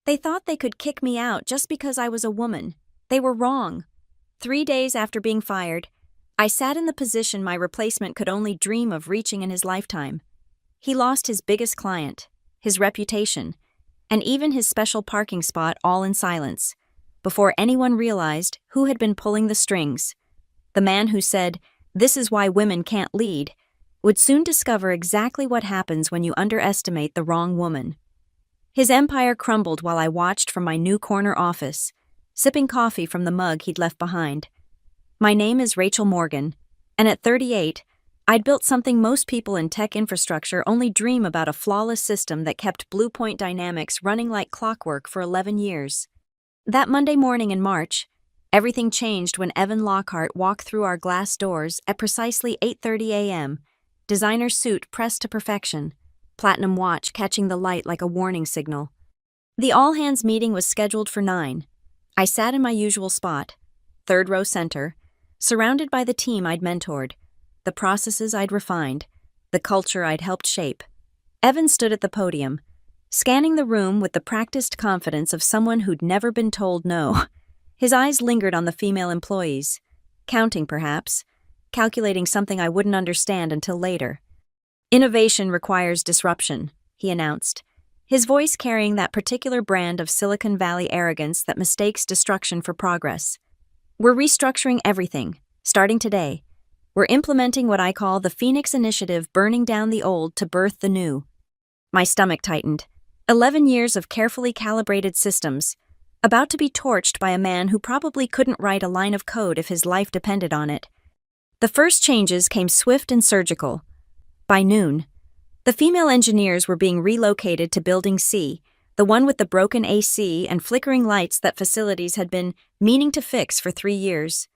They thought they could kick me out just because I was a woman. They were wrong. 3 days after being fired, I sat in the position my replacement could only dream of reaching in his lifetime. He lost his biggest client, his reputation, and even his special parking spot all in silence, before anyone realized who had been pulling the strings. The man who said, "This is why women can't lead," would soon discover exactly what happens when you underestimate the wrong woman. His empire crumbled while I watched from my new corner office, sipping coffee from the mug he'd left behind. My name is Rachel Morgan, and at 38, I'd built something most people in tech infrastructure only dream about: a flawless system that kept Blue Point Dynamics running like clockwork for 11 years. That Monday morning in March, everything changed when Evan Lockhart walked through our glass doors at precisely 8:30 a.m., designer suit pressed to perfection, platinum watch catching the light like a warning signal. The all-hands meeting was scheduled for 9. I sat in my usual spot, third row center, surrounded by the team I'd mentored, the processes I'd refined, the culture I'd helped shape. Evan stood at the podium, scanning the room with the practiced confidence of someone who'd never been told no. His eyes lingered on the female employees, counting perhaps, calculating something I wouldn't understand until later. "Innovation requires disruption," he announced, his voice carrying that particular brand of Silicon Valley arrogance that mistakes destruction for progress. "We're restructuring everything, starting today. We're implementing what I call the Phoenix Initiative, burning down the old to birth the new." My stomach tightened. 11 years of carefully calibrated systems, about to be torched by a man who probably couldn't write a line of code if his life depended on it. The first changes came swift and surgical. By noon, the female engineers were being relocated to Building C, the one with the broken AC and flickering lights that facilities had been meaning to fix for 3 years.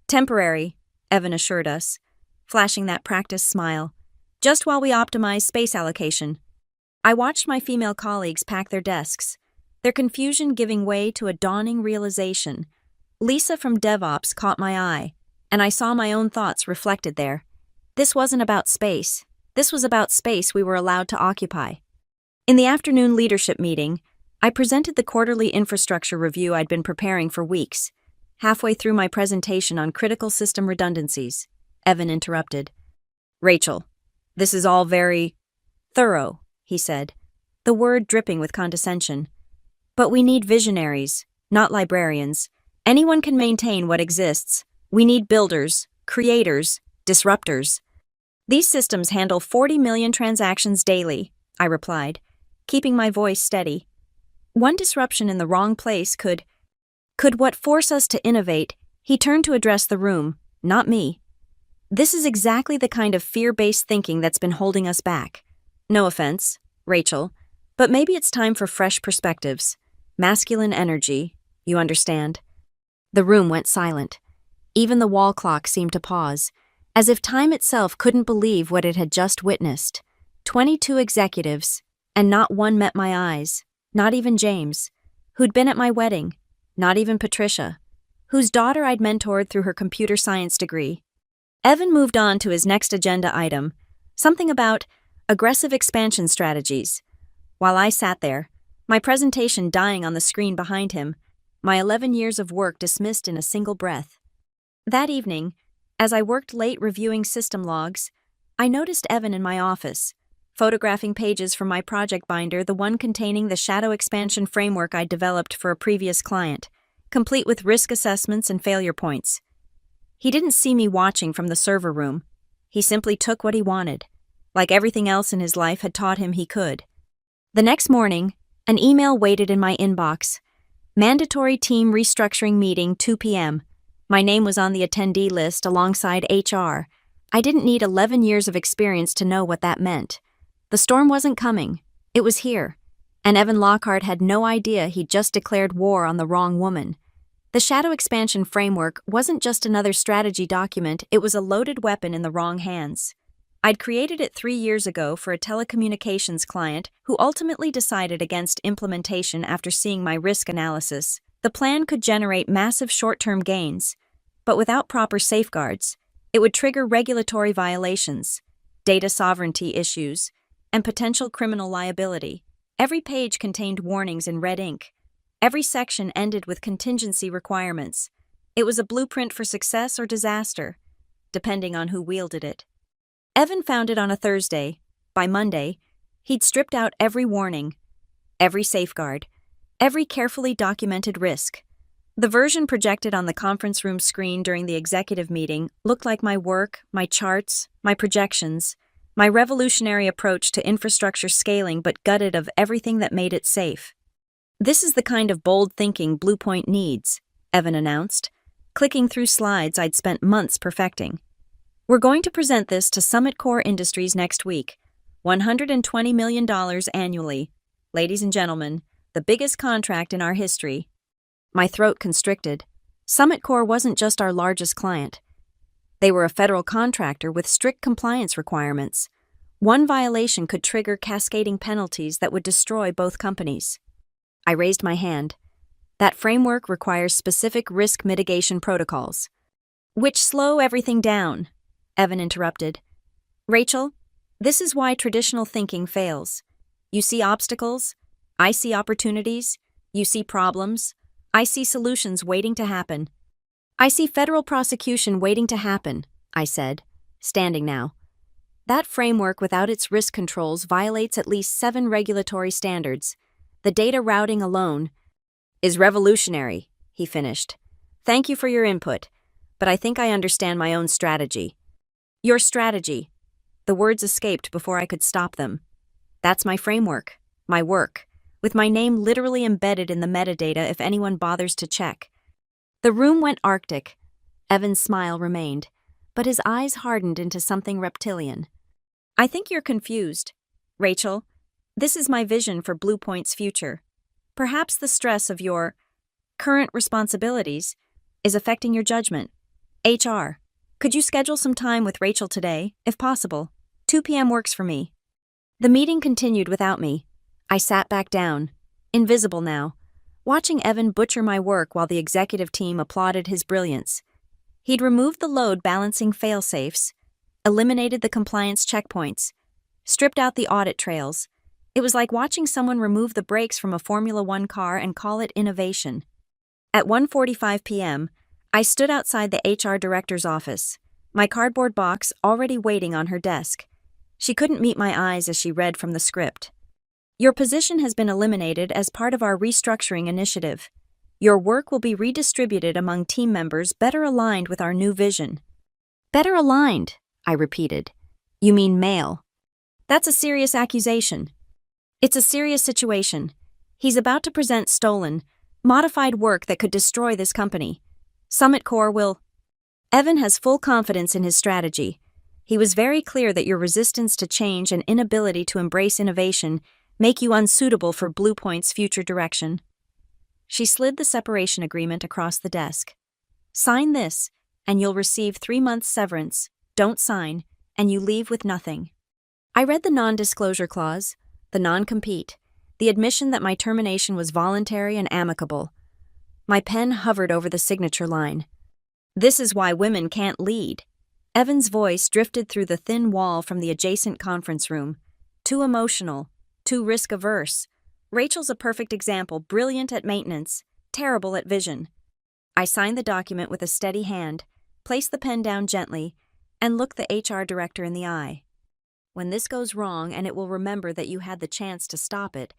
"Temporary," Evan assured us, flashing that practiced smile, "just while we optimize space allocation." I watched my female colleagues pack their desks, their confusion giving way to a dawning realization. Lisa from DevOps caught my eye, and I saw my own thoughts reflected there. This wasn't about space. This was about space we were allowed to occupy. In the afternoon leadership meeting, I presented the quarterly infrastructure review I'd been preparing for weeks. Halfway through my presentation on critical system redundancies, Evan interrupted. "Rachel, this is all very thorough," he said, the word dripping with condescension. "But we need visionaries, not librarians. Anyone can maintain what exists. We need builders, creators, disruptors." "These systems handle 40 million transactions daily," I replied, keeping my voice steady. "One disruption in the wrong place could what force us to innovate." He turned to address the room, not me. "This is exactly the kind of fear-based thinking that's been holding us back. No offense, Rachel, but maybe it's time for fresh perspectives. Masculine energy, you understand." The room went silent. Even the wall clock seemed to pause, as if time itself couldn't believe what it had just witnessed. 22 executives, and not one met my eyes, not even James, who'd been at my wedding, not even Patricia, whose daughter I'd mentored through her computer science degree. Evan moved on to his next agenda item, something about aggressive expansion strategies. While I sat there, my presentation dying on the screen behind him, my 11 years of work dismissed in a single breath. That evening, as I worked late reviewing system logs, I noticed Evan in my office, photographing pages from my project binder, the one containing the shadow expansion framework I'd developed for a previous client, complete with risk assessments and failure points. He didn't see me watching from the server room. He simply took what he wanted, like everything else in his life had taught him he could. The next morning, an email waited in my inbox. Mandatory team restructuring meeting, 2 p.m. My name was on the attendee list alongside HR. I didn't need 11 years of experience to know what that meant. The storm wasn't coming. It was here. And Evan Lockhart had no idea he'd just declared war on the wrong woman. The Shadow Expansion Framework wasn't just another strategy document, it was a loaded weapon in the wrong hands. I'd created it 3 years ago for a telecommunications client who ultimately decided against implementation after seeing my risk analysis. The plan could generate massive short-term gains, but without proper safeguards, it would trigger regulatory violations, data sovereignty issues, and potential criminal liability. Every page contained warnings in red ink. Every section ended with contingency requirements. It was a blueprint for success or disaster, depending on who wielded it. Evan found it on a Thursday. By Monday, he'd stripped out every warning, every safeguard, every carefully documented risk. The version projected on the conference room screen during the executive meeting looked like my work, my charts, my projections, my revolutionary approach to infrastructure scaling, but gutted of everything that made it safe. "This is the kind of bold thinking Blue Point needs," Evan announced, clicking through slides I'd spent months perfecting. "We're going to present this to Summit Core Industries next week. $120 million annually. Ladies and gentlemen, the biggest contract in our history." My throat constricted. Summit Core wasn't just our largest client. They were a federal contractor with strict compliance requirements. One violation could trigger cascading penalties that would destroy both companies. I raised my hand. "That framework requires specific risk mitigation protocols." "Which slow everything down," Evan interrupted. "Rachel, this is why traditional thinking fails. You see obstacles, I see opportunities. You see problems, I see solutions waiting to happen." "I see federal prosecution waiting to happen," I said, standing now. "That framework without its risk controls violates at least 7 regulatory standards. The data routing alone is revolutionary," he finished. "Thank you for your input, but I think I understand my own strategy." "Your strategy." The words escaped before I could stop them. "That's my framework, my work, with my name literally embedded in the metadata if anyone bothers to check." The room went arctic. Evan's smile remained, but his eyes hardened into something reptilian. "I think you're confused, Rachel. This is my vision for Blue Point's future. Perhaps the stress of your current responsibilities is affecting your judgment. HR, could you schedule some time with Rachel today, if possible? 2 p.m. works for me." The meeting continued without me. I sat back down, invisible now, watching Evan butcher my work while the executive team applauded his brilliance. He'd removed the load balancing fail-safes, eliminated the compliance checkpoints, stripped out the audit trails. It was like watching someone remove the brakes from a Formula One car and call it innovation. At 1:45 p.m., I stood outside the HR director's office, my cardboard box already waiting on her desk. She couldn't meet my eyes as she read from the script. "Your position has been eliminated as part of our restructuring initiative. Your work will be redistributed among team members better aligned with our new vision." "Better aligned," I repeated. "You mean male?" "That's a serious accusation." "It's a serious situation. He's about to present stolen, modified work that could destroy this company. Summit Core will..." Evan has full confidence in his strategy. He was very clear that your resistance to change and inability to embrace innovation make you unsuitable for Blue Point's future direction. She slid the separation agreement across the desk. "Sign this, and you'll receive 3 months severance. Don't sign, and you leave with nothing." I read the non-disclosure clause, the non-compete, the admission that my termination was voluntary and amicable. My pen hovered over the signature line. "This is why women can't lead." Evan's voice drifted through the thin wall from the adjacent conference room. "Too emotional. Too risk-averse. Rachel's a perfect example, brilliant at maintenance, terrible at vision." I signed the document with a steady hand, placed the pen down gently, and looked the HR director in the eye. "When this goes wrong, and it will remember that you had the chance to stop it."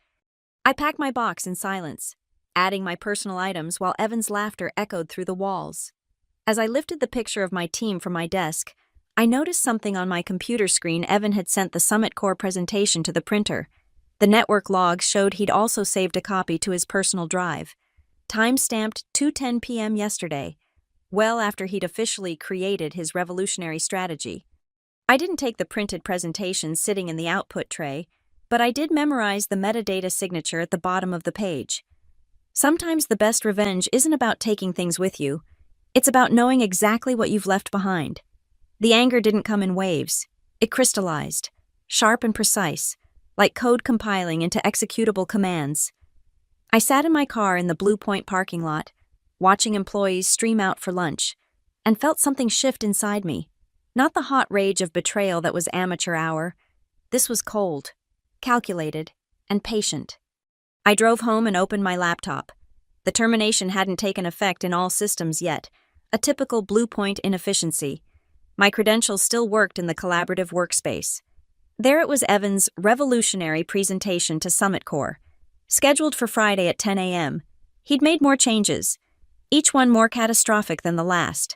I packed my box in silence, adding my personal items while Evan's laughter echoed through the walls. As I lifted the picture of my team from my desk, I noticed something on my computer screen. Evan had sent the Summit Core presentation to the printer. The network logs showed he'd also saved a copy to his personal drive. Time-stamped 2:10 p.m. yesterday, well after he'd officially created his revolutionary strategy. I didn't take the printed presentation sitting in the output tray, but I did memorize the metadata signature at the bottom of the page. Sometimes the best revenge isn't about taking things with you. It's about knowing exactly what you've left behind. The anger didn't come in waves. It crystallized, sharp and precise, like code compiling into executable commands. I sat in my car in the Blue Point parking lot, watching employees stream out for lunch, and felt something shift inside me. Not the hot rage of betrayal that was amateur hour. This was cold, calculated, and patient. I drove home and opened my laptop. The termination hadn't taken effect in all systems yet, a typical Blue Point inefficiency. My credentials still worked in the collaborative workspace. There it was Evan's revolutionary presentation to Summit Core. Scheduled for Friday at 10 a.m., he'd made more changes, each one more catastrophic than the last.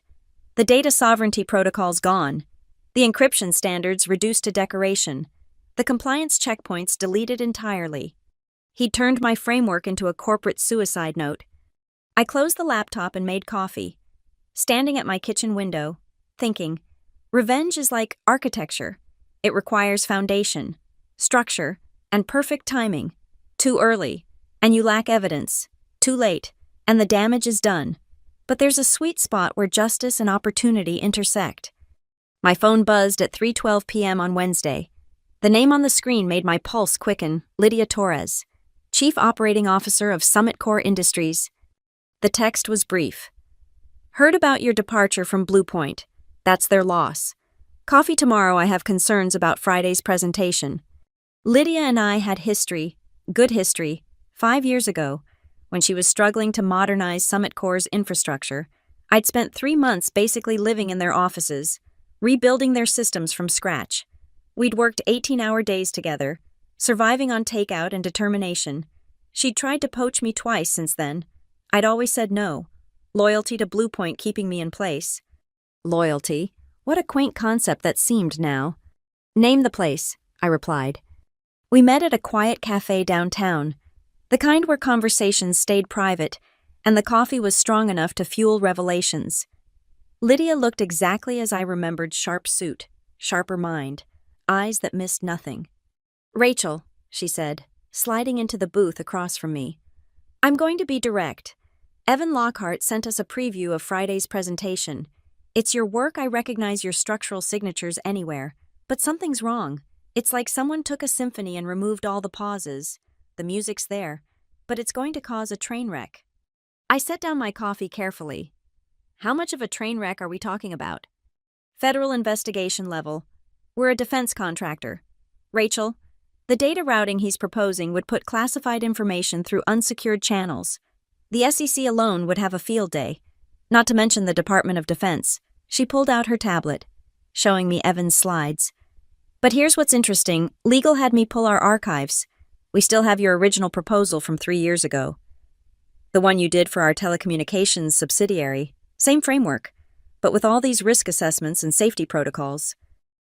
The data sovereignty protocols gone, the encryption standards reduced to decoration, the compliance checkpoints deleted entirely. He'd turned my framework into a corporate suicide note. I closed the laptop and made coffee, standing at my kitchen window, thinking, revenge is like architecture. It requires foundation, structure, and perfect timing. Too early, and you lack evidence. Too late, and the damage is done. But there's a sweet spot where justice and opportunity intersect. My phone buzzed at 3:12 p.m. on Wednesday. The name on the screen made my pulse quicken. Lydia Torres, Chief Operating Officer of Summit Core Industries. The text was brief. Heard about your departure from Blue Point. That's their loss. Coffee tomorrow. I have concerns about Friday's presentation. Lydia and I had history, good history, 5 years ago, when she was struggling to modernize Summit Core's infrastructure. I'd spent 3 months basically living in their offices, rebuilding their systems from scratch. We'd worked 18-hour days together, surviving on takeout and determination. She'd tried to poach me twice since then. I'd always said no, loyalty to Blue Point keeping me in place. Loyalty? What a quaint concept that seemed now. Name the place, I replied. We met at a quiet cafe downtown, the kind where conversations stayed private and the coffee was strong enough to fuel revelations. Lydia looked exactly as I remembered: sharp suit, sharper mind, eyes that missed nothing. Rachel, she said, sliding into the booth across from me. I'm going to be direct. Evan Lockhart sent us a preview of Friday's presentation. It's your work. I recognize your structural signatures anywhere, but something's wrong. It's like someone took a symphony and removed all the pauses. The music's there, but it's going to cause a train wreck. I set down my coffee carefully. How much of a train wreck are we talking about? Federal investigation level. We're a defense contractor. Rachel, the data routing he's proposing would put classified information through unsecured channels. The SEC alone would have a field day, not to mention the Department of Defense. She pulled out her tablet, showing me Evan's slides. But here's what's interesting. Legal had me pull our archives. We still have your original proposal from 3 years ago. The one you did for our telecommunications subsidiary. Same framework, but with all these risk assessments and safety protocols.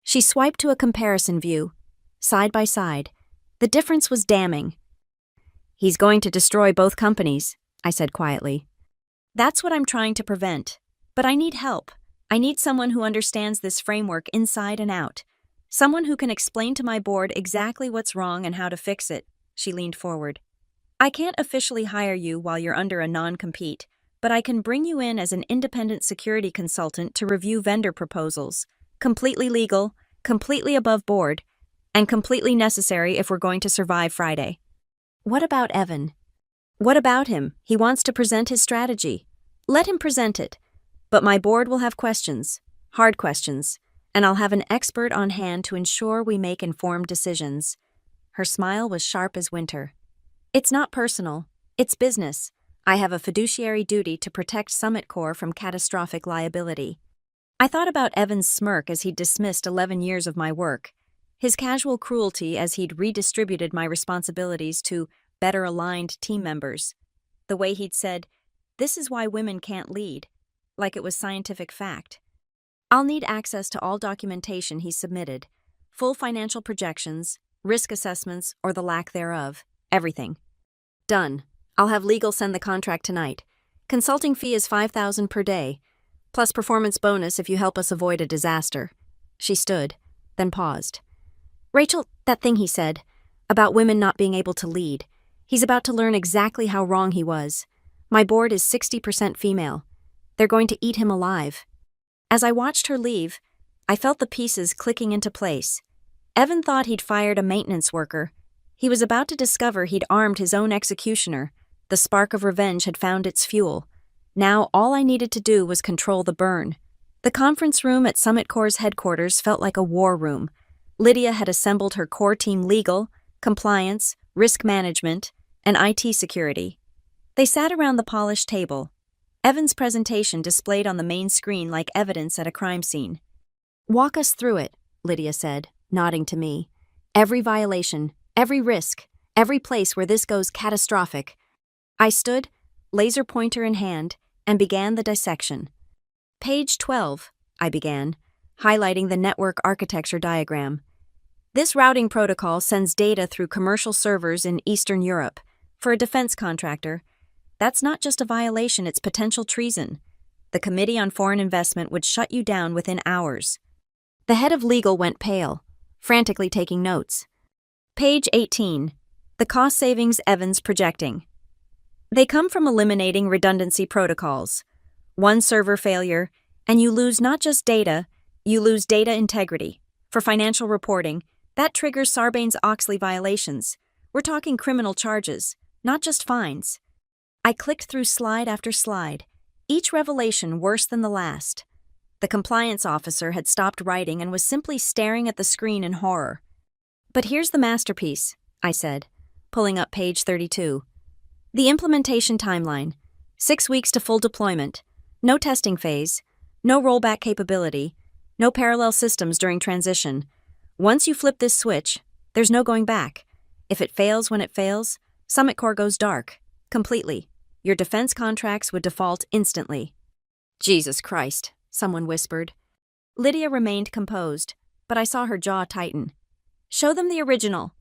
She swiped to a comparison view, side by side. The difference was damning. He's going to destroy both companies, I said quietly. That's what I'm trying to prevent. But I need help. I need someone who understands this framework inside and out. Someone who can explain to my board exactly what's wrong and how to fix it. She leaned forward. I can't officially hire you while you're under a non-compete, but I can bring you in as an independent security consultant to review vendor proposals. Completely legal, completely above board, and completely necessary if we're going to survive Friday. What about Evan? What about him? He wants to present his strategy. Let him present it. But my board will have questions, hard questions, and I'll have an expert on hand to ensure we make informed decisions. Her smile was sharp as winter. It's not personal. It's business. I have a fiduciary duty to protect Summit Core from catastrophic liability. I thought about Evan's smirk as he'd dismissed 11 years of my work, his casual cruelty as he'd redistributed my responsibilities to better aligned team members, the way he'd said, "This is why women can't lead," like it was scientific fact. I'll need access to all documentation he submitted, full financial projections, risk assessments, or the lack thereof, everything. Done. I'll have legal send the contract tonight. Consulting fee is $5,000 per day, plus performance bonus if you help us avoid a disaster. She stood, then paused. Rachel, that thing he said, about women not being able to lead, he's about to learn exactly how wrong he was. My board is 60% female. They're going to eat him alive. As I watched her leave, I felt the pieces clicking into place. Evan thought he'd fired a maintenance worker. He was about to discover he'd armed his own executioner. The spark of revenge had found its fuel. Now all I needed to do was control the burn. The conference room at Summit Core's headquarters felt like a war room. Lydia had assembled her core team: legal, compliance, risk management, and IT security. They sat around the polished table, Evan's presentation displayed on the main screen like evidence at a crime scene. "Walk us through it," Lydia said, nodding to me. "Every violation, every risk, every place where this goes catastrophic." I stood, laser pointer in hand, and began the dissection. "Page 12, I began, highlighting the network architecture diagram. "This routing protocol sends data through commercial servers in Eastern Europe. For a defense contractor, that's not just a violation, it's potential treason. The Committee on Foreign Investment would shut you down within hours." The head of legal went pale, frantically taking notes. "Page 18. The cost savings Evan's projecting. They come from eliminating redundancy protocols. One server failure, and you lose not just data, you lose data integrity. For financial reporting, that triggers Sarbanes-Oxley violations. We're talking criminal charges, not just fines." I clicked through slide after slide, each revelation worse than the last. The compliance officer had stopped writing and was simply staring at the screen in horror. "But here's the masterpiece," I said, pulling up page 32. "The implementation timeline. 6 weeks to full deployment. No testing phase. No rollback capability. No parallel systems during transition. Once you flip this switch, there's no going back. If it fails when it fails, Summit Core goes dark. Completely. Your defense contracts would default instantly." "Jesus Christ," someone whispered. Lydia remained composed, but I saw her jaw tighten. "Show them the original."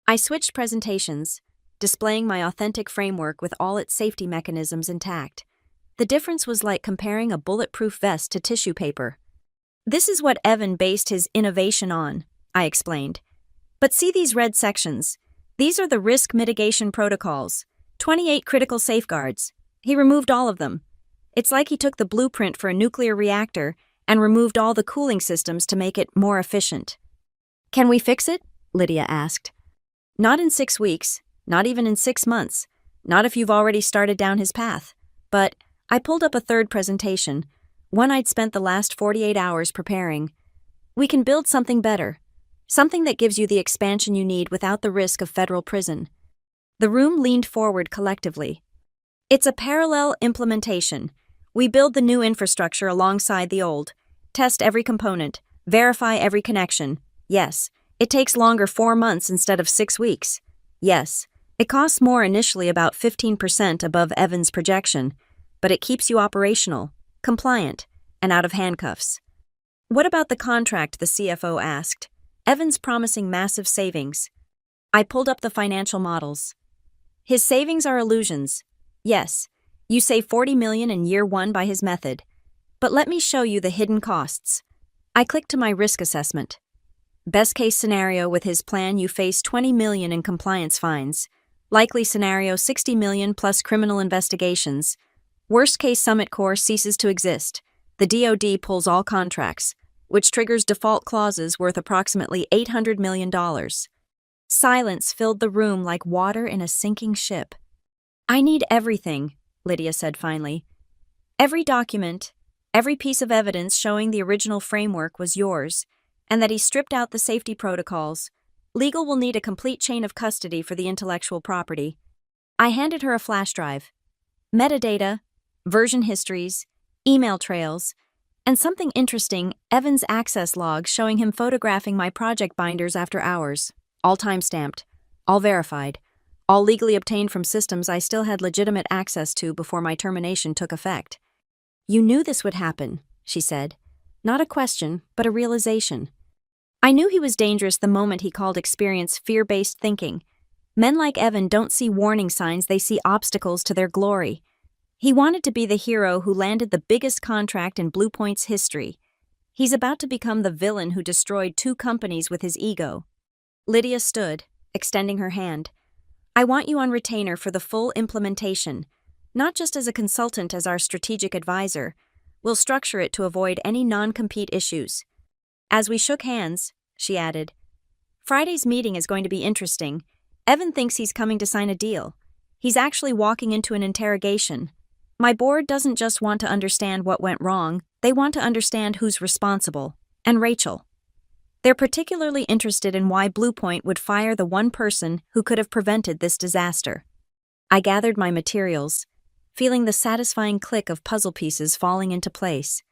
I switched presentations, displaying my authentic framework with all its safety mechanisms intact. The difference was like comparing a bulletproof vest to tissue paper. "This is what Evan based his innovation on," I explained. "But see these red sections? These are the risk mitigation protocols. 28 critical safeguards. He removed all of them. It's like he took the blueprint for a nuclear reactor and removed all the cooling systems to make it more efficient." "Can we fix it?" Lydia asked. "Not in 6 weeks, not even in 6 months, not if you've already started down his path. But," I pulled up a third presentation, one I'd spent the last 48 hours preparing. "We can build something better, something that gives you the expansion you need without the risk of federal prison." The room leaned forward collectively. "It's a parallel implementation. We build the new infrastructure alongside the old, test every component, verify every connection. Yes, it takes longer 4 months instead of 6 weeks. Yes, it costs more initially, about 15% above Evan's projection, but it keeps you operational, compliant, and out of handcuffs." "What about the contract?" the CFO asked. "Evan's promising massive savings." I pulled up the financial models. "His savings are illusions. Yes, you save $40 million in year 1 by his method. But let me show you the hidden costs." I clicked to my risk assessment. Best case scenario with his plan, you face $20 million in compliance fines. Likely scenario, $60 million plus criminal investigations. Worst case, Summit Core ceases to exist. The DoD pulls all contracts, which triggers default clauses worth approximately $800 million. Silence filled the room like water in a sinking ship. "I need everything," Lydia said finally. "Every document, every piece of evidence showing the original framework was yours, and that he stripped out the safety protocols. Legal will need a complete chain of custody for the intellectual property." I handed her a flash drive. Metadata, version histories, email trails, and something interesting, Evan's access logs showing him photographing my project binders after hours. All time-stamped, all verified, all legally obtained from systems I still had legitimate access to before my termination took effect. "You knew this would happen," she said. Not a question, but a realization. I knew he was dangerous the moment he called experience fear-based thinking. Men like Evan don't see warning signs, they see obstacles to their glory. He wanted to be the hero who landed the biggest contract in Bluepoint's history. He's about to become the villain who destroyed 2 companies with his ego. Lydia stood, extending her hand. "I want you on retainer for the full implementation, not just as a consultant, as our strategic advisor. We'll structure it to avoid any non-compete issues." As we shook hands, she added, "Friday's meeting is going to be interesting. Evan thinks he's coming to sign a deal. He's actually walking into an interrogation. My board doesn't just want to understand what went wrong, they want to understand who's responsible. And Rachel." They're particularly interested in why Bluepoint would fire the one person who could have prevented this disaster. I gathered my materials, feeling the satisfying click of puzzle pieces falling into place.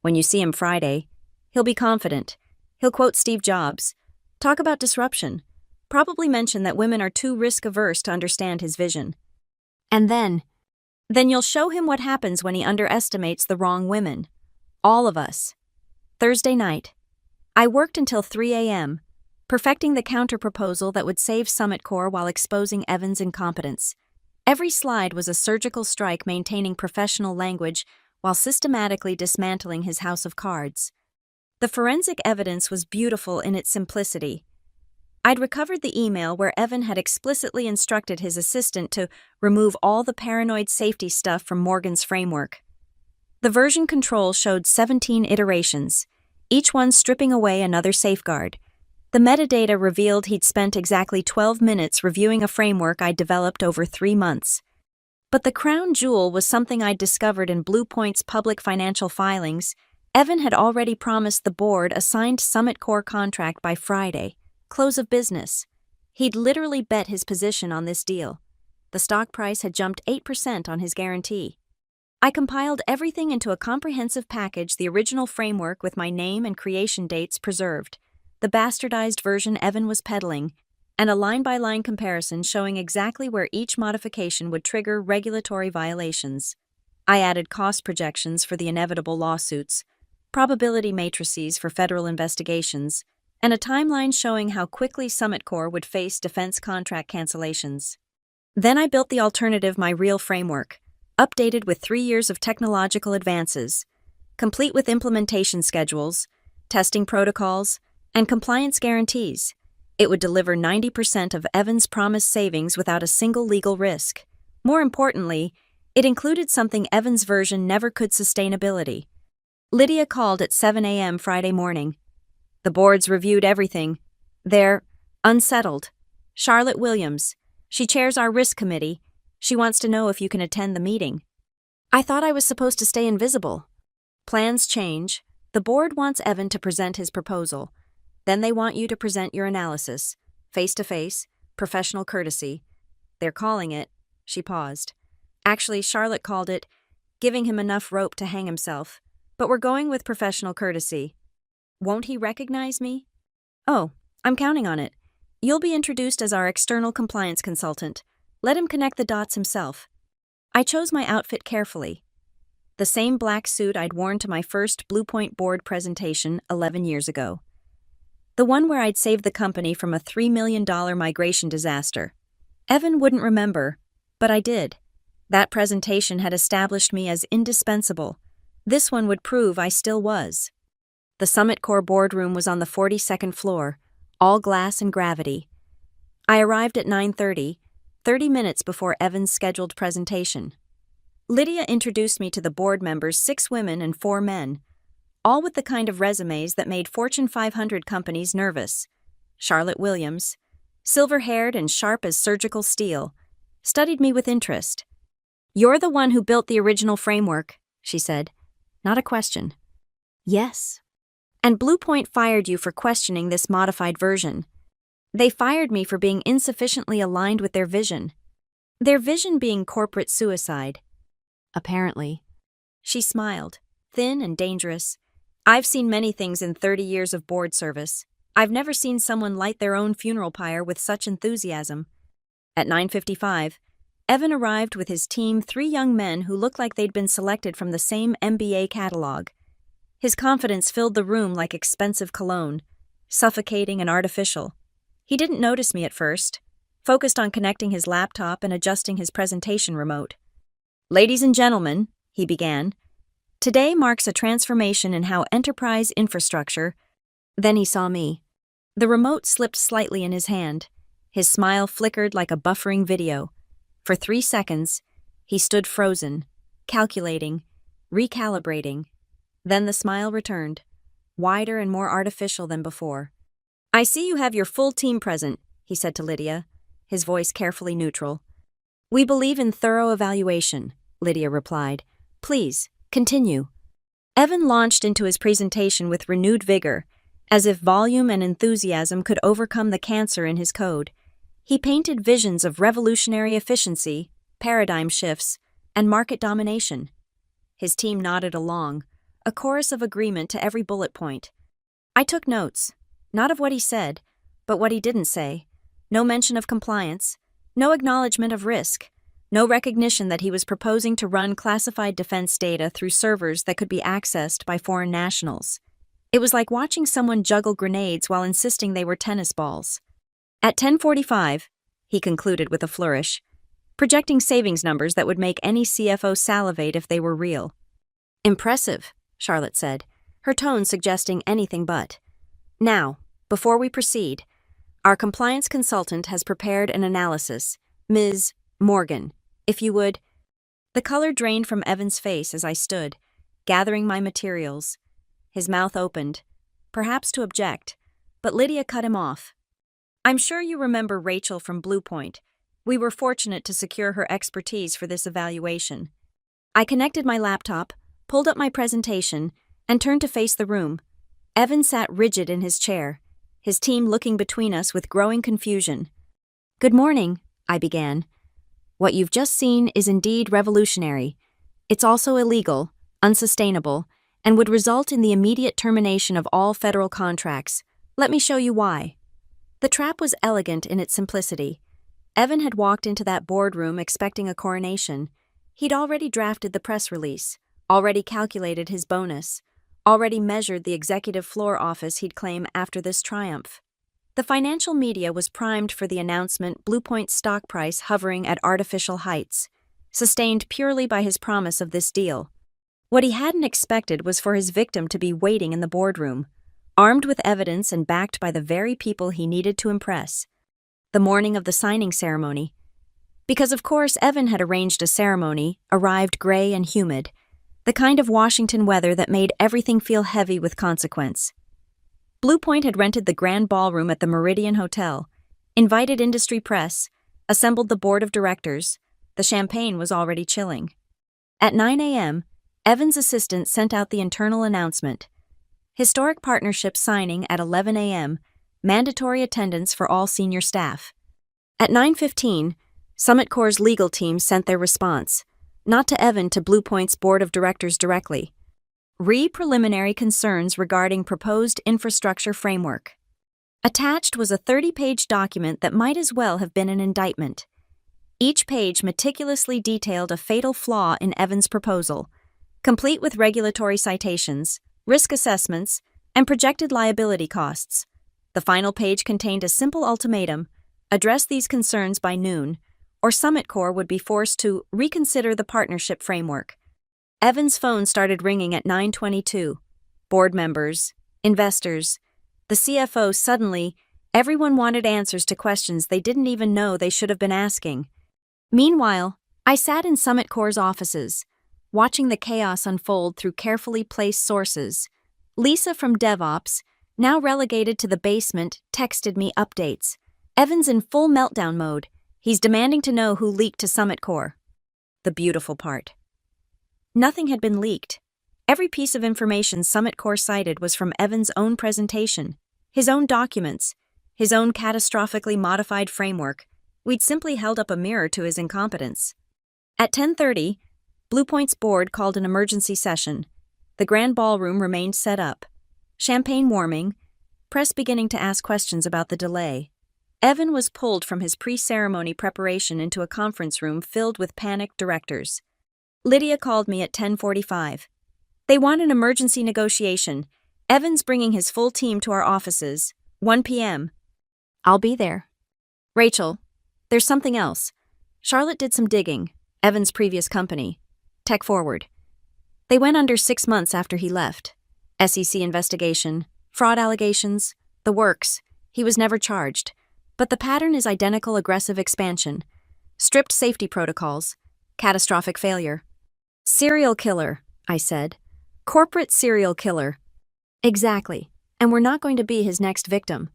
When you see him Friday, he'll be confident. He'll quote Steve Jobs, talk about disruption, probably mention that women are too risk-averse to understand his vision. And then you'll show him what happens when he underestimates the wrong women. All of us. Thursday night. I worked until 3 a.m., perfecting the counter-proposal that would save Summit Corps while exposing Evan's incompetence. Every slide was a surgical strike maintaining professional language while systematically dismantling his house of cards. The forensic evidence was beautiful in its simplicity. I'd recovered the email where Evan had explicitly instructed his assistant to remove all the paranoid safety stuff from Morgan's framework. The version control showed 17 iterations, each one stripping away another safeguard. The metadata revealed he'd spent exactly 12 minutes reviewing a framework I'd developed over 3 months. But the crown jewel was something I'd discovered in Bluepoint's public financial filings. Evan had already promised the board a signed Summit Corps contract by Friday, close of business. He'd literally bet his position on this deal. The stock price had jumped 8% on his guarantee. I compiled everything into a comprehensive package, the original framework with my name and creation dates preserved, the bastardized version Evan was peddling, and a line-by-line comparison showing exactly where each modification would trigger regulatory violations. I added cost projections for the inevitable lawsuits, probability matrices for federal investigations, and a timeline showing how quickly Summit Corps would face defense contract cancellations. Then I built the alternative, my real framework, updated with 3 years of technological advances, complete with implementation schedules, testing protocols, and compliance guarantees. It would deliver 90% of Evan's promised savings without a single legal risk. More importantly, it included something Evan's version never could: sustainability. Lydia called at 7 a.m. Friday morning. The board's reviewed everything. They're unsettled. Charlotte Williams. She chairs our risk committee. She wants to know if you can attend the meeting. I thought I was supposed to stay invisible. Plans change. The board wants Evan to present his proposal. Then they want you to present your analysis. Face-to-face, professional courtesy. They're calling it, she paused. Actually, Charlotte called it, giving him enough rope to hang himself. But we're going with professional courtesy. Won't he recognize me? Oh, I'm counting on it. You'll be introduced as our external compliance consultant. Let him connect the dots himself. I chose my outfit carefully. The same black suit I'd worn to my first Bluepoint board presentation 11 years ago. The one where I'd saved the company from a $3 million migration disaster. Evan wouldn't remember, but I did. That presentation had established me as indispensable. This one would prove I still was. The Summit Corps boardroom was on the 42nd floor, all glass and gravity. I arrived at 9:30, 30 minutes before Evan's scheduled presentation. Lydia introduced me to the board members, 6 women and 4 men, all with the kind of resumes that made Fortune 500 companies nervous. Charlotte Williams, silver-haired and sharp as surgical steel, studied me with interest. "You're the one who built the original framework," she said. Not a question. Yes. And Bluepoint fired you for questioning this modified version. They fired me for being insufficiently aligned with their vision. Their vision being corporate suicide. Apparently. She smiled, thin and dangerous. I've seen many things in 30 years of board service. I've never seen someone light their own funeral pyre with such enthusiasm. At 9:55, Evan arrived with his team, 3 young men who looked like they'd been selected from the same MBA catalog. His confidence filled the room like expensive cologne, suffocating and artificial. He didn't notice me at first, focused on connecting his laptop and adjusting his presentation remote. "Ladies and gentlemen," he began, "today marks a transformation in how enterprise infrastructure—" Then he saw me. The remote slipped slightly in his hand. His smile flickered like a buffering video. For 3 seconds, he stood frozen, calculating, recalibrating. Then the smile returned, wider and more artificial than before. "I see you have your full team present," he said to Lydia, his voice carefully neutral. "We believe in thorough evaluation," Lydia replied. "Please, continue." Evan launched into his presentation with renewed vigor, as if volume and enthusiasm could overcome the cancer in his code. He painted visions of revolutionary efficiency, paradigm shifts, and market domination. His team nodded along, a chorus of agreement to every bullet point. I took notes, not of what he said, but what he didn't say. No mention of compliance, no acknowledgement of risk, no recognition that he was proposing to run classified defense data through servers that could be accessed by foreign nationals. It was like watching someone juggle grenades while insisting they were tennis balls. At 10:45, he concluded with a flourish, projecting savings numbers that would make any CFO salivate if they were real. Impressive, Charlotte said, her tone suggesting anything but. Now, before we proceed, our compliance consultant has prepared an analysis. Ms. Morgan, if you would. The color drained from Evan's face as I stood, gathering my materials. His mouth opened, perhaps to object, but Lydia cut him off. I'm sure you remember Rachel from Bluepoint. We were fortunate to secure her expertise for this evaluation. I connected my laptop, pulled up my presentation, and turned to face the room. Evan sat rigid in his chair, his team looking between us with growing confusion. Good morning, I began. What you've just seen is indeed revolutionary. It's also illegal, unsustainable, and would result in the immediate termination of all federal contracts. Let me show you why. The trap was elegant in its simplicity. Evan had walked into that boardroom expecting a coronation. He'd already drafted the press release, already calculated his bonus, already measured the executive floor office he'd claim after this triumph. The financial media was primed for the announcement, Bluepoint's stock price hovering at artificial heights, sustained purely by his promise of this deal. What he hadn't expected was for his victim to be waiting in the boardroom, armed with evidence and backed by the very people he needed to impress. The morning of the signing ceremony. Because of course Evan had arranged a ceremony, arrived gray and humid, the kind of Washington weather that made everything feel heavy with consequence. Bluepoint had rented the grand ballroom at the Meridian Hotel, invited industry press, assembled the board of directors. The champagne was already chilling. At 9 a.m., Evan's assistant sent out the internal announcement. Historic partnership signing at 11 a.m., mandatory attendance for all senior staff. At 9:15, Summit Corps' legal team sent their response, not to Evan, to Bluepoint's board of directors directly. Preliminary concerns regarding proposed infrastructure framework. Attached was a 30-page document that might as well have been an indictment. Each page meticulously detailed a fatal flaw in Evan's proposal, complete with regulatory citations, risk assessments, and projected liability costs. The final page contained a simple ultimatum: address these concerns by noon, or Summit Corps would be forced to reconsider the partnership framework. Evan's phone started ringing at 9:22. Board members, investors, the CFO. Suddenly, everyone wanted answers to questions they didn't even know they should have been asking. Meanwhile, I sat in Summit Corps' offices, watching the chaos unfold through carefully placed sources. Lisa from DevOps, now relegated to the basement, texted me updates. Evan's in full meltdown mode. He's demanding to know who leaked to Summit Corps. The beautiful part. Nothing had been leaked. Every piece of information Summit Corps cited was from Evan's own presentation, his own documents, his own catastrophically modified framework. We'd simply held up a mirror to his incompetence. At 10:30, Bluepoint's board called an emergency session. The grand ballroom remained set up. Champagne warming, press beginning to ask questions about the delay. Evan was pulled from his pre-ceremony preparation into a conference room filled with panicked directors. Lydia called me at 10:45. They want an emergency negotiation. Evan's bringing his full team to our offices. 1 p.m. I'll be there. Rachel, there's something else. Charlotte did some digging. Evan's previous company, Tech Forward. They went under 6 months after he left. SEC investigation, fraud allegations, the works. He was never charged. But the pattern is identical: aggressive expansion, stripped safety protocols, catastrophic failure. Serial killer, I said. Corporate serial killer. Exactly, and we're not going to be his next victim.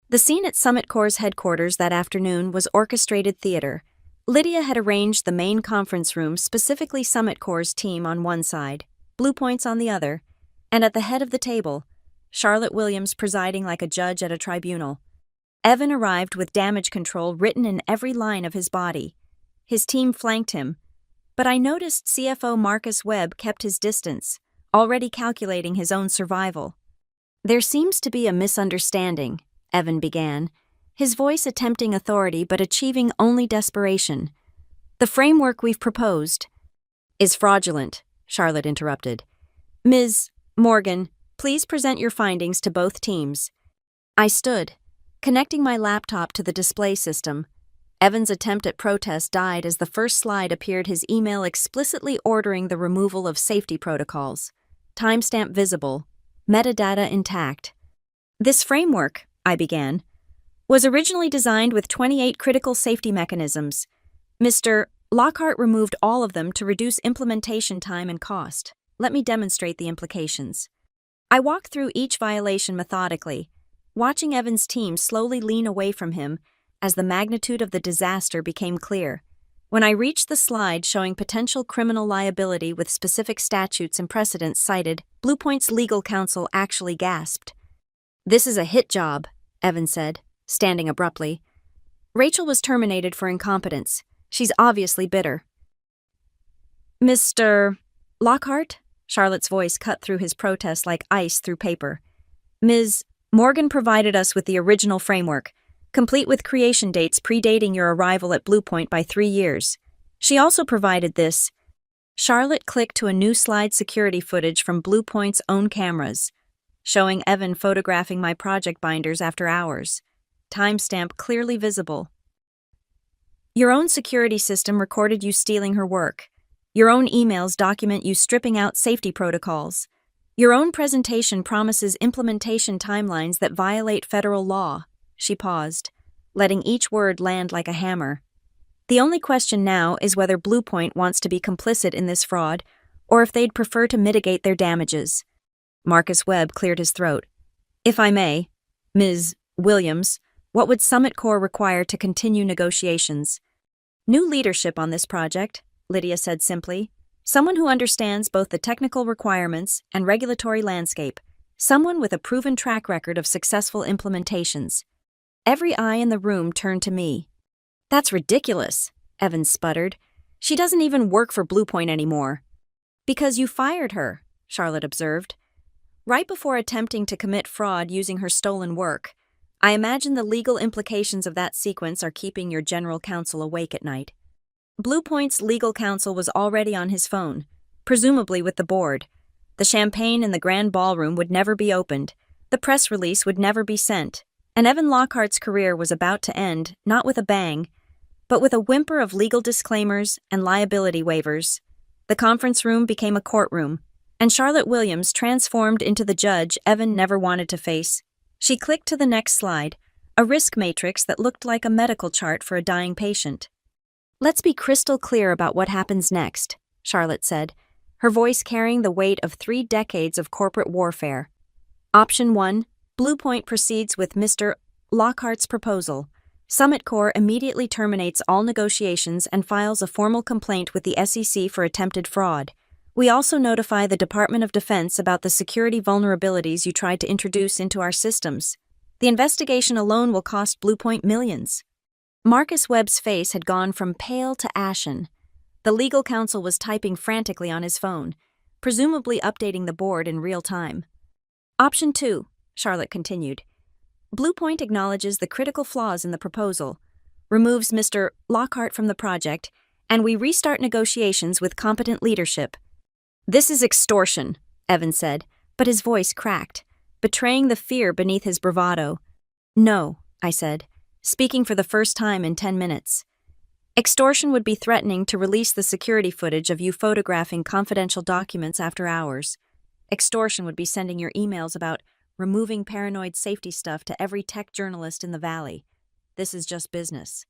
The scene at Summit Corps' headquarters that afternoon was orchestrated theater. Lydia had arranged the main conference room, specifically Summit Corps' team on one side, Bluepoint's on the other, and at the head of the table, Charlotte Williams presiding like a judge at a tribunal. Evan arrived with damage control written in every line of his body. His team flanked him, but I noticed CFO Marcus Webb kept his distance, already calculating his own survival. "There seems to be a misunderstanding," Evan began, his voice attempting authority but achieving only desperation. "The framework we've proposed is fraudulent," Charlotte interrupted. "Ms. Morgan, please present your findings to both teams." I stood, connecting my laptop to the display system. Evan's attempt at protest died as the first slide appeared, his email explicitly ordering the removal of safety protocols. Timestamp visible, metadata intact. "This framework," I began, "was originally designed with 28 critical safety mechanisms. Mr. Lockhart removed all of them to reduce implementation time and cost. Let me demonstrate the implications." I walked through each violation methodically, watching Evan's team slowly lean away from him as the magnitude of the disaster became clear. When I reached the slide showing potential criminal liability with specific statutes and precedents cited, Bluepoint's legal counsel actually gasped. "This is a hit job," Evan said, standing abruptly. "Rachel was terminated for incompetence. She's obviously bitter." "Mr. Lockhart?" Charlotte's voice cut through his protest like ice through paper. "Ms. Morgan provided us with the original framework, complete with creation dates predating your arrival at Bluepoint by 3 years. She also provided this." Charlotte clicked to a new slide security footage from Bluepoint's own cameras, showing Evan photographing my project binders after hours. Timestamp clearly visible. "Your own security system recorded you stealing her work. Your own emails document you stripping out safety protocols. Your own presentation promises implementation timelines that violate federal law." She paused, letting each word land like a hammer. "The only question now is whether Bluepoint wants to be complicit in this fraud, or if they'd prefer to mitigate their damages." Marcus Webb cleared his throat. "If I may, Ms. Williams, what would Summit Corps require to continue negotiations?" "New leadership on this project," Lydia said simply. "Someone who understands both the technical requirements and regulatory landscape. Someone with a proven track record of successful implementations." Every eye in the room turned to me. "That's ridiculous," Evans sputtered. "She doesn't even work for Bluepoint anymore." "Because you fired her," Charlotte observed. "Right before attempting to commit fraud using her stolen work. I imagine the legal implications of that sequence are keeping your general counsel awake at night." Bluepoint's legal counsel was already on his phone, presumably with the board. The champagne in the grand ballroom would never be opened, the press release would never be sent, and Evan Lockhart's career was about to end, not with a bang, but with a whimper of legal disclaimers and liability waivers. The conference room became a courtroom, and Charlotte Williams transformed into the judge Evan never wanted to face. She clicked to the next slide, a risk matrix that looked like a medical chart for a dying patient. "Let's be crystal clear about what happens next," Charlotte said, her voice carrying the weight of 3 decades of corporate warfare. "Option 1, Bluepoint proceeds with Mr. Lockhart's proposal. Summit Corps immediately terminates all negotiations and files a formal complaint with the SEC for attempted fraud. We also notify the Department of Defense about the security vulnerabilities you tried to introduce into our systems. The investigation alone will cost Bluepoint millions." Marcus Webb's face had gone from pale to ashen. The legal counsel was typing frantically on his phone, presumably updating the board in real time. "Option 2, Charlotte continued. "Bluepoint acknowledges the critical flaws in the proposal, removes Mr. Lockhart from the project, and we restart negotiations with competent leadership." "This is extortion," Evan said, but his voice cracked, betraying the fear beneath his bravado. "No," I said, speaking for the first time in 10 minutes. "Extortion would be threatening to release the security footage of you photographing confidential documents after hours. Extortion would be sending your emails about removing paranoid safety stuff to every tech journalist in the Valley. This is just business."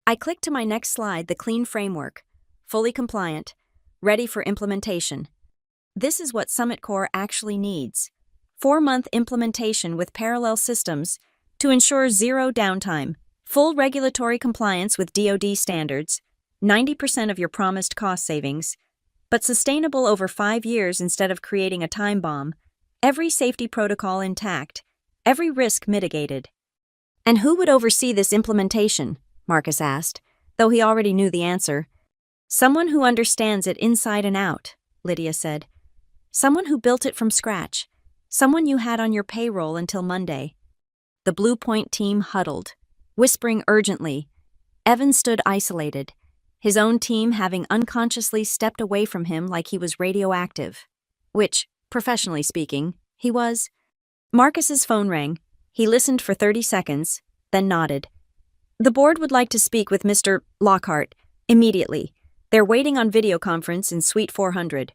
I clicked to my next slide, the clean framework, fully compliant, ready for implementation. This is what Summit Corps actually needs. 4-month implementation with parallel systems to ensure zero downtime, full regulatory compliance with DoD standards, 90% of your promised cost savings, but sustainable over 5 years instead of creating a time bomb, every safety protocol intact, every risk mitigated. "And who would oversee this implementation?" Marcus asked, though he already knew the answer. "Someone who understands it inside and out," Lydia said. "Someone who built it from scratch. Someone you had on your payroll until Monday." The Blue Point team huddled, whispering urgently. Evan stood isolated, his own team having unconsciously stepped away from him like he was radioactive. Which, professionally speaking, he was. Marcus's phone rang. He listened for 30 seconds, then nodded. "The board would like to speak with Mr. Lockhart immediately. They're waiting on video conference in Suite 400.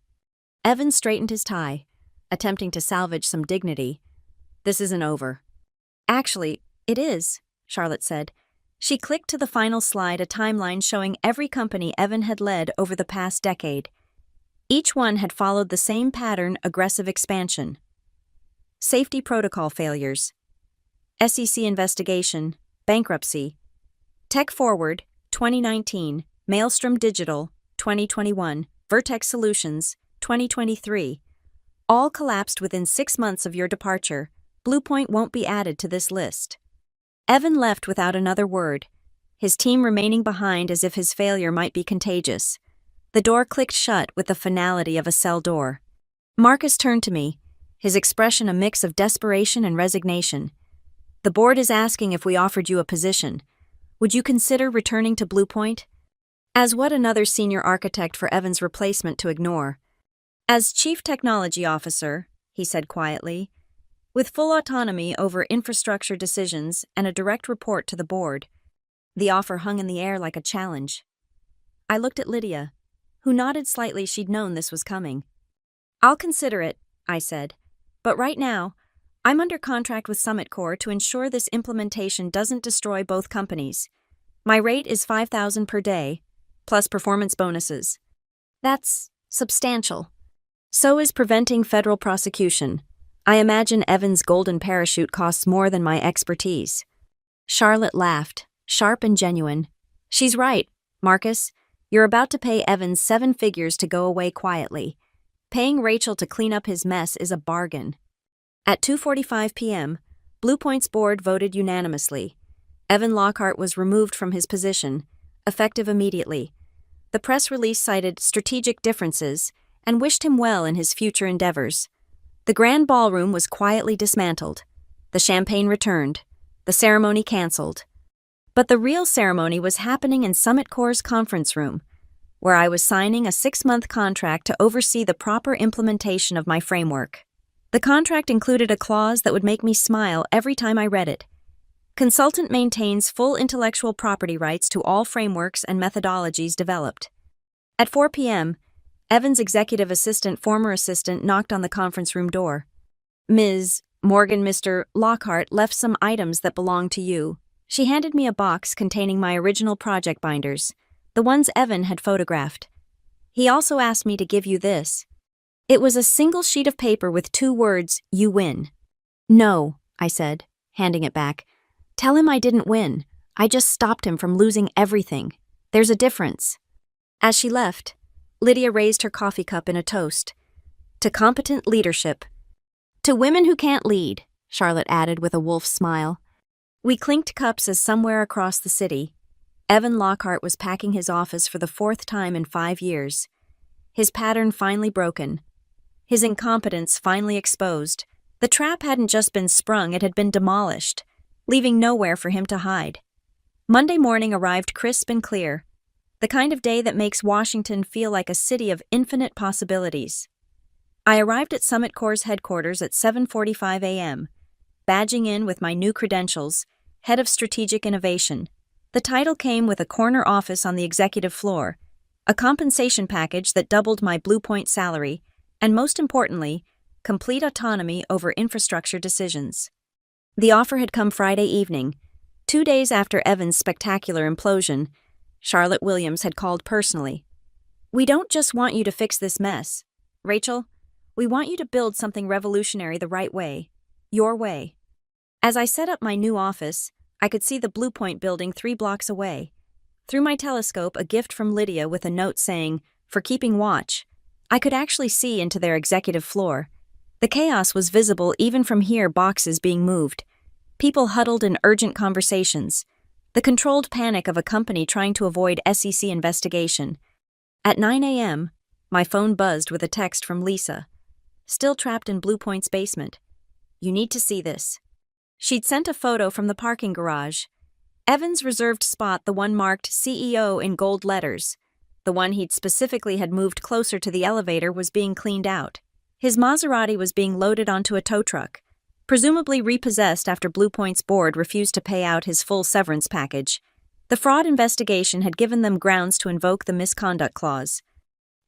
Evan straightened his tie, attempting to salvage some dignity. "This isn't over." "Actually, it is," Charlotte said. She clicked to the final slide, a timeline showing every company Evan had led over the past decade. Each one had followed the same pattern: aggressive expansion. Safety protocol failures. SEC investigation, bankruptcy. Tech Forward, 2019, Maelstrom Digital, 2021, Vertex Solutions, 2023. All collapsed within 6 months of your departure. Bluepoint won't be added to this list. Evan left without another word, his team remaining behind as if his failure might be contagious. The door clicked shut with the finality of a cell door. Marcus turned to me, his expression a mix of desperation and resignation. "The board is asking if we offered you a position. Would you consider returning to Bluepoint?" As what another senior architect for Evan's replacement to ignore? "As Chief Technology Officer," he said quietly, "with full autonomy over infrastructure decisions and a direct report to the board." The offer hung in the air like a challenge. I looked at Lydia, who nodded slightly. She'd known this was coming. "I'll consider it," I said. "But right now, I'm under contract with Summit Corps to ensure this implementation doesn't destroy both companies. My rate is $5,000 per day, plus performance bonuses. That's substantial. So is preventing federal prosecution. I imagine Evan's golden parachute costs more than my expertise." Charlotte laughed, sharp and genuine. "She's right, Marcus. You're about to pay Evans 7 figures to go away quietly. Paying Rachel to clean up his mess is a bargain." At 2:45 p.m., Bluepoint's board voted unanimously. Evan Lockhart was removed from his position, effective immediately. The press release cited strategic differences and wished him well in his future endeavors. The grand ballroom was quietly dismantled. The champagne returned. The ceremony canceled. But the real ceremony was happening in Summit Corps' conference room, where I was signing a 6-month contract to oversee the proper implementation of my framework. The contract included a clause that would make me smile every time I read it. Consultant maintains full intellectual property rights to all frameworks and methodologies developed. At 4 p.m., Evan's executive assistant, former assistant, knocked on the conference room door. "Ms. Morgan, Mr. Lockhart left some items that belong to you." She handed me a box containing my original project binders, the ones Evan had photographed. "He also asked me to give you this." It was a single sheet of paper with 2 words, "You win." "No," I said, handing it back. "Tell him I didn't win. I just stopped him from losing everything. There's a difference." As she left, Lydia raised her coffee cup in a toast. "To competent leadership." "To women who can't lead," Charlotte added with a wolf smile. We clinked cups as somewhere across the city, Evan Lockhart was packing his office for the 4th time in 5 years. His pattern finally broken. His incompetence finally exposed. The trap hadn't just been sprung, it had been demolished, leaving nowhere for him to hide. Monday morning arrived crisp and clear, the kind of day that makes Washington feel like a city of infinite possibilities. I arrived at Summit Corps' headquarters at 7:45 a.m., badging in with my new credentials, Head of Strategic Innovation. The title came with a corner office on the executive floor, a compensation package that doubled my Bluepoint salary, and most importantly, complete autonomy over infrastructure decisions. The offer had come Friday evening, 2 days after Evan's spectacular implosion. Charlotte Williams had called personally. "We don't just want you to fix this mess, Rachel. We want you to build something revolutionary the right way, your way." As I set up my new office, I could see the Bluepoint building 3 blocks away. Through my telescope, a gift from Lydia with a note saying, "For keeping watch," I could actually see into their executive floor. The chaos was visible even from here, boxes being moved. People huddled in urgent conversations. The controlled panic of a company trying to avoid SEC investigation. At 9 a.m., my phone buzzed with a text from Lisa. Still trapped in Blue Point's basement. You need to see this. She'd sent a photo from the parking garage. Evan's reserved spot, the one marked CEO in gold letters. The one he'd specifically had moved closer to the elevator was being cleaned out. His Maserati was being loaded onto a tow truck, presumably repossessed after Blue Point's board refused to pay out his full severance package. The fraud investigation had given them grounds to invoke the misconduct clause.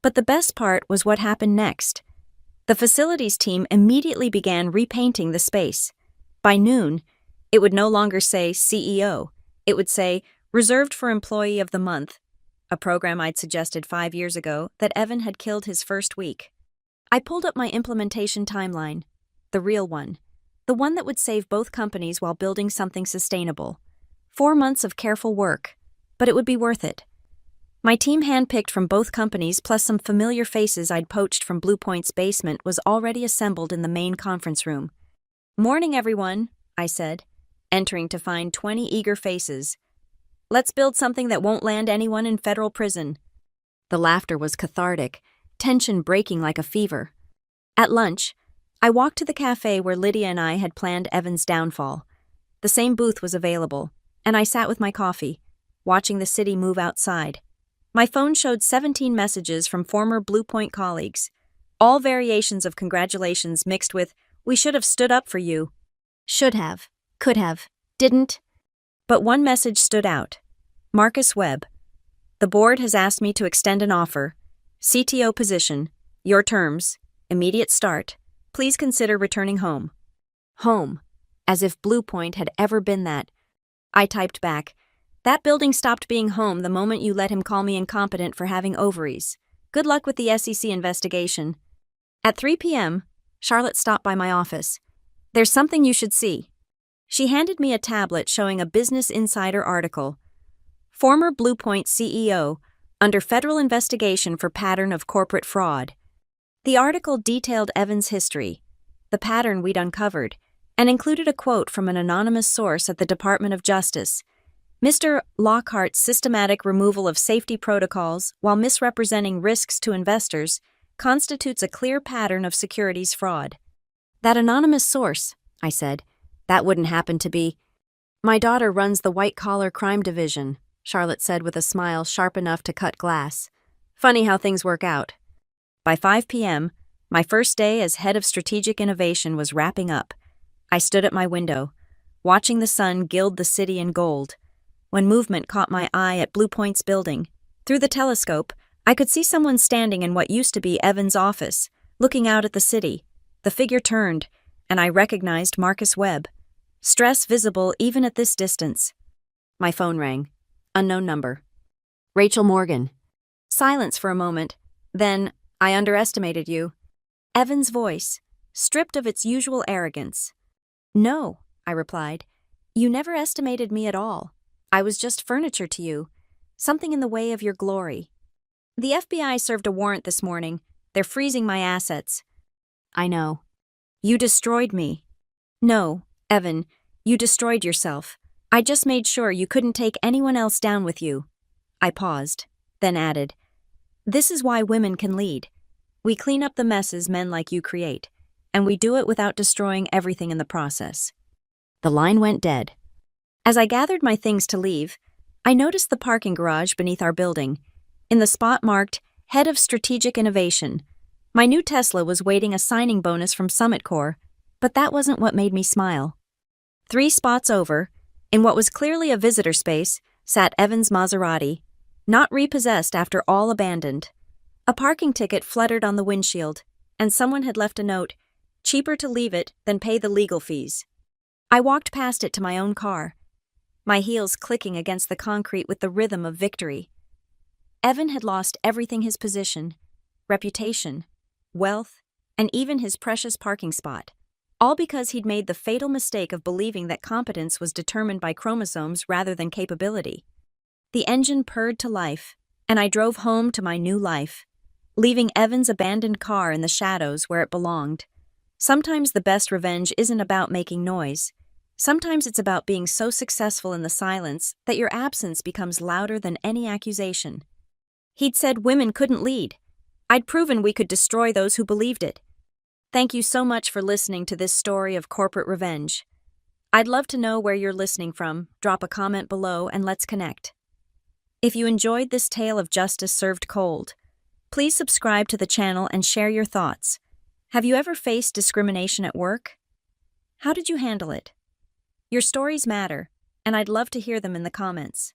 But the best part was what happened next. The facilities team immediately began repainting the space. By noon, it would no longer say CEO. It would say reserved for Employee of the Month, a program I'd suggested 5 years ago that Evan had killed his first week. I pulled up my implementation timeline, the real one, the one that would save both companies while building something sustainable. 4 months of careful work, but it would be worth it. My team handpicked from both companies plus some familiar faces I'd poached from Blue Point's basement was already assembled in the main conference room. Morning, everyone, I said, entering to find 20 eager faces. Let's build something that won't land anyone in federal prison. The laughter was cathartic, tension breaking like a fever. At lunch, I walked to the cafe where Lydia and I had planned Evan's downfall. The same booth was available, and I sat with my coffee, watching the city move outside. My phone showed 17 messages from former Blue Point colleagues, all variations of congratulations mixed with, "We should have stood up for you." Should have, could have, didn't. But one message stood out. Marcus Webb. The board has asked me to extend an offer. CTO position. Your terms. Immediate start. Please consider returning home. Home. As if Blue Point had ever been that. I typed back. That building stopped being home the moment you let him call me incompetent for having ovaries. Good luck with the SEC investigation. At 3 p.m., Charlotte stopped by my office. There's something you should see. She handed me a tablet showing a Business Insider article. Former Blue Point CEO, under federal investigation for pattern of corporate fraud. The article detailed Evan's history, the pattern we'd uncovered, and included a quote from an anonymous source at the Department of Justice. Mr. Lockhart's systematic removal of safety protocols while misrepresenting risks to investors constitutes a clear pattern of securities fraud. That anonymous source, I said, that wouldn't happen to be. My daughter runs the white-collar crime division, Charlotte said with a smile sharp enough to cut glass. Funny how things work out. By 5 p.m., my first day as head of strategic innovation was wrapping up. I stood at my window, watching the sun gild the city in gold. When movement caught my eye at Blue Point's building, through the telescope, I could see someone standing in what used to be Evan's office, looking out at the city. The figure turned, and I recognized Marcus Webb. Stress visible even at this distance. My phone rang. Unknown number. Rachel Morgan. Silence for a moment. Then, I underestimated you. Evan's voice, stripped of its usual arrogance. No, I replied. You never estimated me at all. I was just furniture to you. Something in the way of your glory. The FBI served a warrant this morning. They're freezing my assets. I know. You destroyed me. No, Evan, you destroyed yourself. I just made sure you couldn't take anyone else down with you. I paused, then added, this is why women can lead. We clean up the messes men like you create, and we do it without destroying everything in the process. The line went dead. As I gathered my things to leave, I noticed the parking garage beneath our building. In the spot marked Head of Strategic Innovation, my new Tesla was waiting a signing bonus from Summit Corp, but that wasn't what made me smile. 3 spots over, in what was clearly a visitor space, sat Evan's Maserati, not repossessed after all abandoned. A parking ticket fluttered on the windshield, and someone had left a note, cheaper to leave it than pay the legal fees. I walked past it to my own car, my heels clicking against the concrete with the rhythm of victory. Evan had lost everything: his position, reputation, wealth, and even his precious parking spot, all because he'd made the fatal mistake of believing that competence was determined by chromosomes rather than capability. The engine purred to life, and I drove home to my new life, leaving Evan's abandoned car in the shadows where it belonged. Sometimes the best revenge isn't about making noise. Sometimes it's about being so successful in the silence that your absence becomes louder than any accusation. He'd said women couldn't lead. I'd proven we could destroy those who believed it. Thank you so much for listening to this story of corporate revenge. I'd love to know where you're listening from. Drop a comment below and let's connect. If you enjoyed this tale of justice served cold, please subscribe to the channel and share your thoughts. Have you ever faced discrimination at work? How did you handle it? Your stories matter, and I'd love to hear them in the comments.